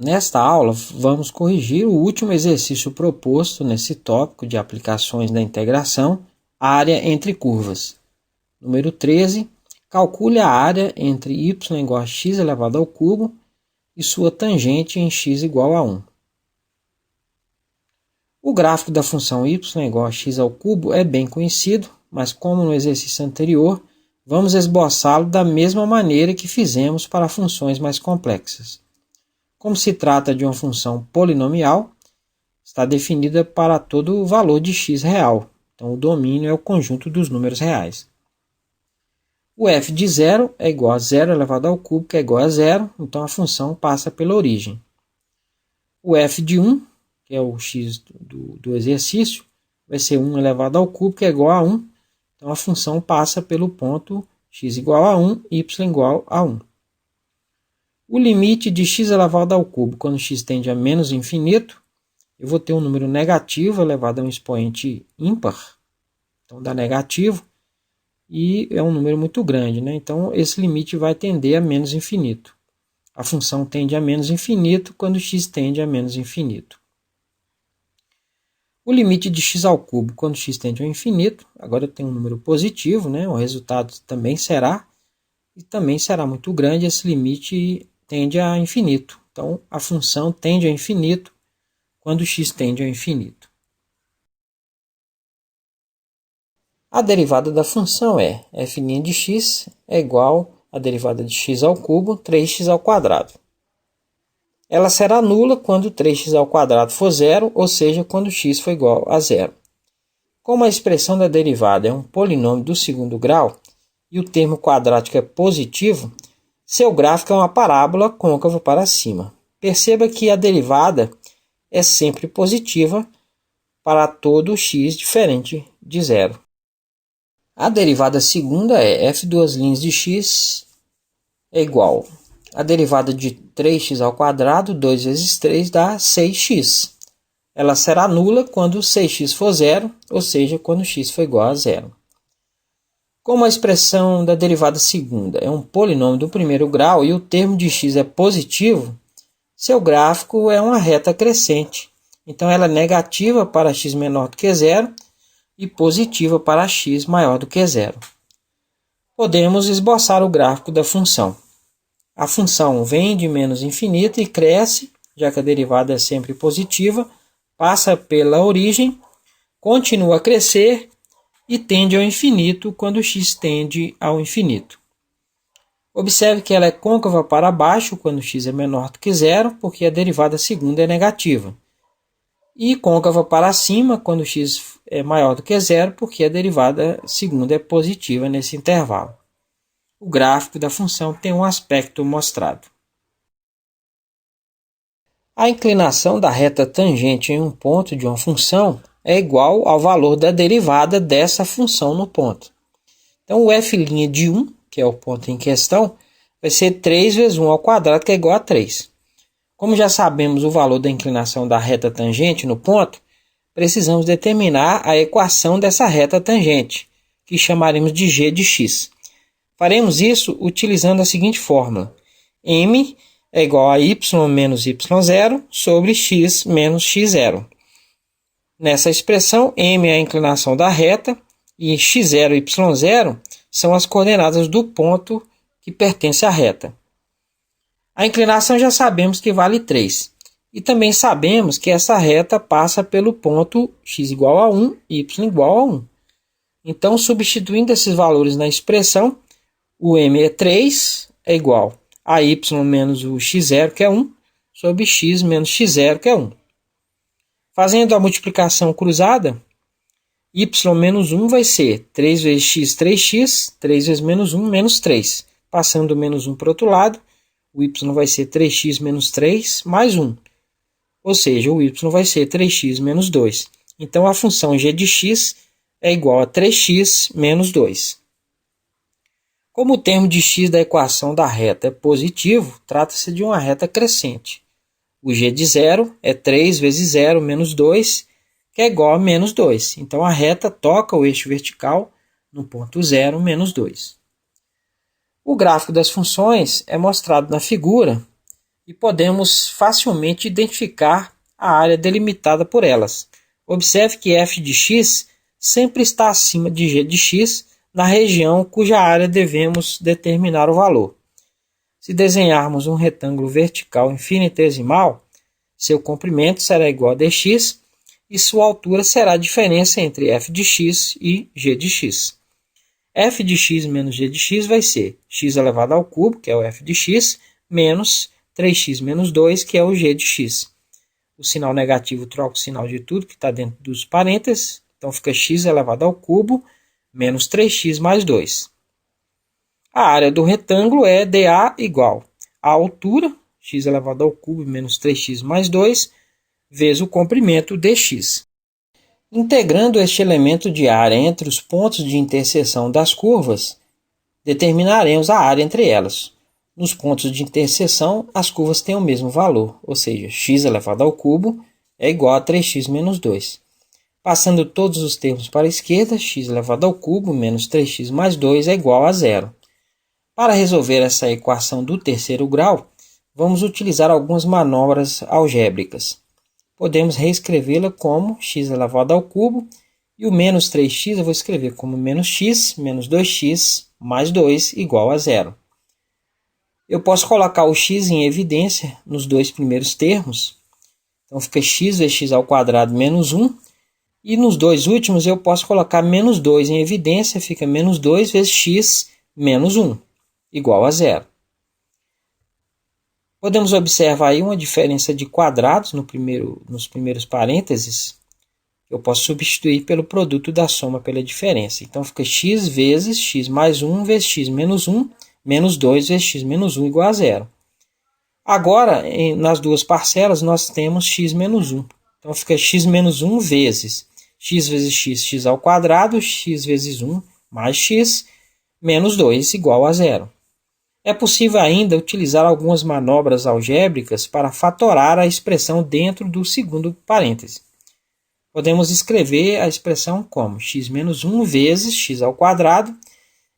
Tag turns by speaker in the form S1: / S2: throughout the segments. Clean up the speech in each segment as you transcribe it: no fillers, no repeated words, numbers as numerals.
S1: Nesta aula, vamos corrigir o último exercício proposto nesse tópico de aplicações da integração, área entre curvas. Número 13, calcule a área entre y igual a x elevado ao cubo e sua tangente em x igual a 1. O gráfico da função y igual a x ao cubo é bem conhecido, mas como no exercício anterior, vamos esboçá-lo da mesma maneira que fizemos para funções mais complexas. Como se trata de uma função polinomial, está definida para todo o valor de x real. Então, o domínio é o conjunto dos números reais. O f de 0 é igual a 0 elevado ao cubo, que é igual a 0. Então, a função passa pela origem. O f de 1, que é o x do exercício, vai ser 1 elevado ao cubo, que é igual a 1. Então, a função passa pelo ponto x igual a 1, y igual a 1. O limite de x elevado ao cubo, quando x tende a menos infinito, eu vou ter um número negativo elevado a um expoente ímpar, então dá negativo, e é um número muito grande, né? Então esse limite vai tender a menos infinito. A função tende a menos infinito quando x tende a menos infinito. O limite de x ao cubo, quando x tende ao infinito, agora eu tenho um número positivo, né? O resultado também será, e também será muito grande, esse limite tende a infinito. Então, a função tende a infinito quando x tende ao infinito. A derivada da função é f' de x é igual à derivada de x ao cubo, 3x ao quadrado. Ela será nula quando 3x ao quadrado for zero, ou seja, quando x for igual a zero. Como a expressão da derivada é um polinômio do segundo grau e o termo quadrático é positivo, seu gráfico é uma parábola côncava para cima. Perceba que a derivada é sempre positiva para todo x diferente de zero. A derivada segunda é f duas linhas de x é igual a derivada de 3x ao quadrado, 2 vezes 3 dá 6x. Ela será nula quando 6x for zero, ou seja, quando x for igual a zero. Como a expressão da derivada segunda é um polinômio do primeiro grau e o termo de x é positivo, seu gráfico é uma reta crescente. Então, ela é negativa para x menor do que zero e positiva para x maior do que zero. Podemos esboçar o gráfico da função. A função vem de menos infinito e cresce, já que a derivada é sempre positiva, passa pela origem, continua a crescer e tende ao infinito quando x tende ao infinito. Observe que ela é côncava para baixo quando x é menor do que zero, porque a derivada segunda é negativa. E côncava para cima quando x é maior do que zero, porque a derivada segunda é positiva nesse intervalo. O gráfico da função tem um aspecto mostrado. A inclinação da reta tangente em um ponto de uma função é igual ao valor da derivada dessa função no ponto. Então, o f' de 1, que é o ponto em questão, vai ser 3 vezes 1 ao quadrado, que é igual a 3. Como já sabemos o valor da inclinação da reta tangente no ponto, precisamos determinar a equação dessa reta tangente, que chamaremos de g de x. Faremos isso utilizando a seguinte fórmula. M é igual a y menos y0 sobre x menos x0. Nessa expressão, m é a inclinação da reta e x0 e y0 são as coordenadas do ponto que pertence à reta. A inclinação já sabemos que vale 3. E também sabemos que essa reta passa pelo ponto x igual a 1, y igual a 1. Então, substituindo esses valores na expressão, o m é 3, é igual a y menos o x0, que é 1, sobre x menos x0, que é 1. Fazendo a multiplicação cruzada, y menos 1 vai ser 3 vezes x, 3x, 3 vezes menos 1, menos 3. Passando o menos 1 para o outro lado, o y vai ser 3x menos 3 mais 1. Ou seja, o y vai ser 3x menos 2. Então, a função g de x é igual a 3x menos 2. Como o termo de x da equação da reta é positivo, trata-se de uma reta crescente. O g de 0 é 3 vezes 0 menos 2, que é igual a menos 2. Então, a reta toca o eixo vertical no ponto 0, menos 2. O gráfico das funções é mostrado na figura e podemos facilmente identificar a área delimitada por elas. Observe que f de x sempre está acima de g de x na região cuja área devemos determinar o valor. Se desenharmos um retângulo vertical infinitesimal, seu comprimento será igual a dx e sua altura será a diferença entre f de x e g de x. F de x menos g de x vai ser x elevado ao cubo, que é o f de x, menos 3x menos 2, que é o g de x. O sinal negativo troca o sinal de tudo que está dentro dos parênteses, então fica x elevado ao cubo menos 3x mais 2. A área do retângulo é dA igual a altura, x elevado ao cubo menos 3x mais 2, vezes o comprimento dx. Integrando este elemento de área entre os pontos de interseção das curvas, determinaremos a área entre elas. Nos pontos de interseção, as curvas têm o mesmo valor, ou seja, x elevado ao cubo é igual a 3x menos 2. Passando todos os termos para a esquerda, x elevado ao cubo menos 3x mais 2 é igual a zero. Para resolver essa equação do terceiro grau, vamos utilizar algumas manobras algébricas. Podemos reescrevê-la como x elevado ao cubo, e o menos 3x eu vou escrever como menos x menos 2x mais 2 igual a zero. Eu posso colocar o x em evidência nos dois primeiros termos, então fica x vezes x ao quadrado menos 1, e nos dois últimos eu posso colocar menos 2 em evidência, fica menos 2 vezes x menos 1 igual a zero. Podemos observar aí uma diferença de quadrados nos primeiros parênteses. Eu posso substituir pelo produto da soma pela diferença. Então fica x vezes x mais 1 vezes x menos 1, menos 2 vezes x menos 1 igual a zero. Agora, nas duas parcelas, nós temos x menos 1. Então fica x menos 1 vezes x, x ao quadrado, x vezes 1 mais x, menos 2 igual a zero. É possível ainda utilizar algumas manobras algébricas para fatorar a expressão dentro do segundo parêntese. Podemos escrever a expressão como x menos 1 vezes x ao quadrado,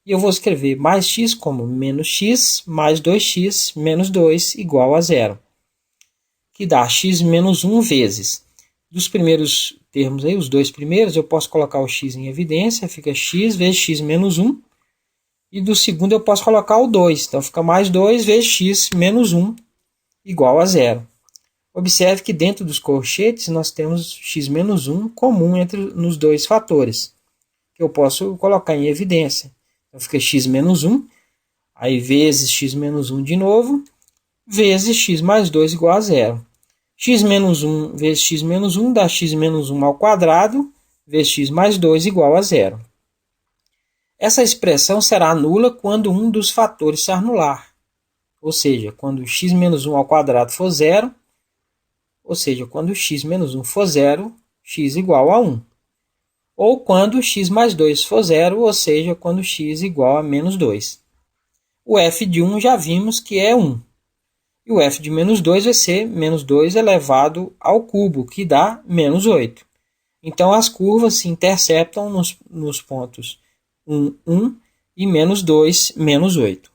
S1: e eu vou escrever mais x como menos x mais 2x menos 2 igual a zero, que dá x menos 1 vezes. Dos primeiros termos, aí, os dois primeiros, eu posso colocar o x em evidência, fica x vezes x menos 1, e do segundo eu posso colocar o 2, então fica mais 2 vezes x menos 1 igual a zero. Observe que dentro dos colchetes nós temos x menos 1 comum nos dois fatores, que eu posso colocar em evidência. Então fica x menos 1, aí vezes x menos 1 de novo, vezes x mais 2 igual a zero. X menos 1 vezes x menos 1 dá x menos 1 ao quadrado, vezes x mais 2 igual a zero. Essa expressão será nula quando um dos fatores se anular, ou seja, quando x menos 1 ao quadrado for zero, ou seja, quando x menos 1 for zero, x igual a 1. Ou quando x mais 2 for zero, ou seja, quando x igual a menos 2. O f de 1 já vimos que é 1. E o f de menos 2 vai ser menos 2 elevado ao cubo, que dá menos 8. Então, as curvas se interceptam nos pontos 1, 1 e menos 2, menos 8.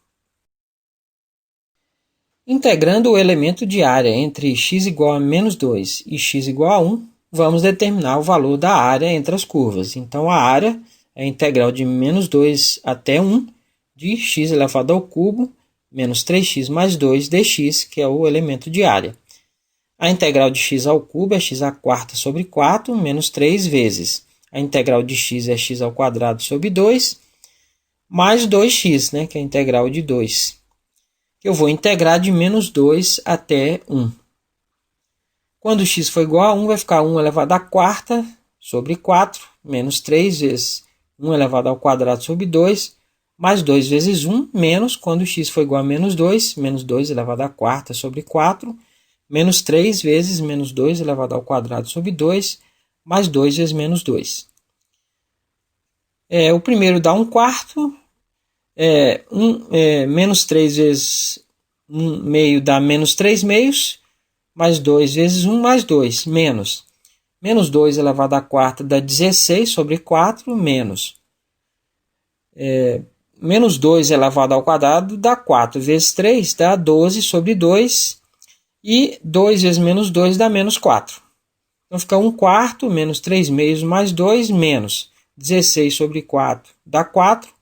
S1: Integrando o elemento de área entre x igual a menos 2 e x igual a 1, vamos determinar o valor da área entre as curvas. Então, a área é a integral de menos 2 até 1 de x elevado ao cubo menos 3x mais 2 dx, que é o elemento de área. A integral de x ao cubo é x à quarta sobre 4 menos 3 vezes. A integral de x é x ao quadrado sobre 2 mais 2x, né, que é a integral de 2. Que eu vou integrar de menos 2 até 1. Quando x for igual a 1, vai ficar 1 elevado à quarta sobre 4 menos 3 vezes 1 elevado ao quadrado sobre 2 mais 2 vezes 1, menos, quando x for igual a menos 2 elevado à quarta sobre 4, menos 3 vezes menos 2 elevado ao quadrado sobre 2, mais 2 vezes menos 2. O primeiro dá 1 quarto, menos 3 vezes 1 meio dá menos 3 meios, mais 2 vezes 1 mais 2, menos 2 elevado à quarta dá 16 sobre 4, menos 2 elevado ao quadrado dá 4 vezes 3, dá 12 sobre 2, E 2 vezes menos 2 dá menos 4. Então fica 1/4 menos 3/2 mais 2 menos 16 sobre 4 dá 4.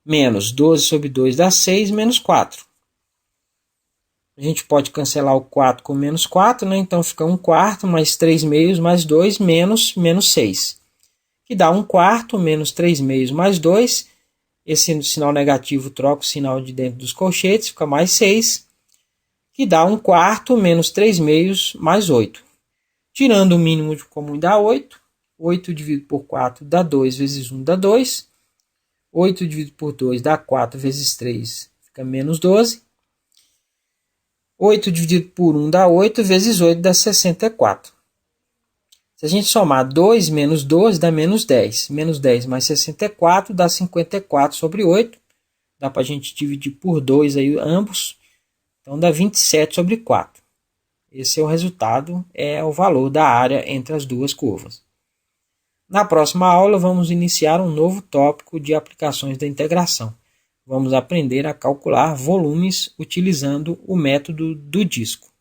S1: Menos 12 sobre 2 dá 6 menos 4. A gente pode cancelar o 4 com menos 4, né? Então fica 1/4 mais 3/2 mais 2 menos 6. Que dá 1/4 menos 3/2 mais 2. Esse sinal negativo troca o sinal de dentro dos colchetes, fica mais 6. Que dá 1/4 menos 3/2 mais 8. Tirando o mínimo comum dá 8. 8 dividido por 4 dá 2 vezes 1 dá 2. 8 dividido por 2 dá 4 vezes 3, fica menos 12. 8 dividido por 1 dá 8, vezes 8 dá 64. Se a gente somar 2 menos 12 dá menos 10. Menos 10 mais 64 dá 54 sobre 8. Dá para a gente dividir por 2 aí ambos. Então dá 27 sobre 4. Esse é o resultado, é o valor da área entre as duas curvas. Na próxima aula vamos iniciar um novo tópico de aplicações da integração. Vamos aprender a calcular volumes utilizando o método do disco.